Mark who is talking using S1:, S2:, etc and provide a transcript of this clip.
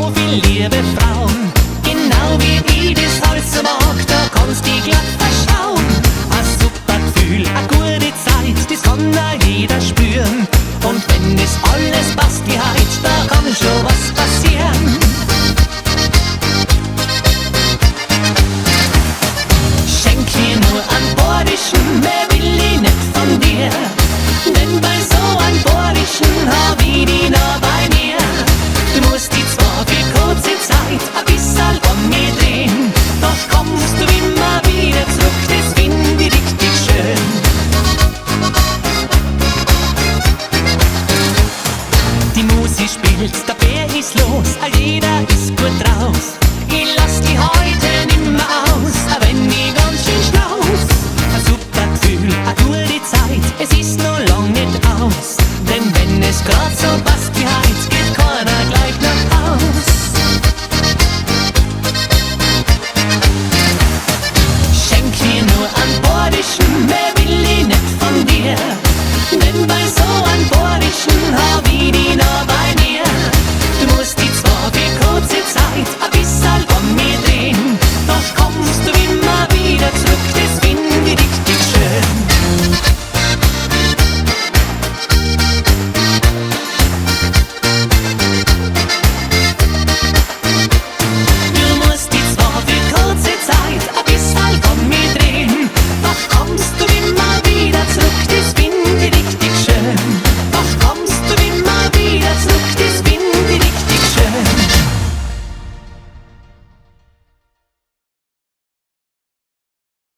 S1: so viel liebe Frauen, genau wie ich das alles so mag, da kannst dich glatt verschauen. Ein super Gefühl, eine gute Zeit, das kann da jeder spüren. Und wenn das alles passt wie heute, da kann schon was passieren. Schenk mir nur einen Bordischen, mehr will ich nicht von dir. Denn bei so einem Bordischen hab ich dich noch bei mir. Du musst die zwar für kurze Zeit ein bisschen um mich drehen, doch kommst du immer wieder zurück, das find ich richtig schön. Die Musik spielt, der Bär ist los, all jeder ist gut draus. Ich lass die heute nimmer aus, auch wenn ich ganz schön schnauz. Ein super Gefühl, eine gute Zeit, es ist noch lang nicht aus. Denn wenn es grad so passt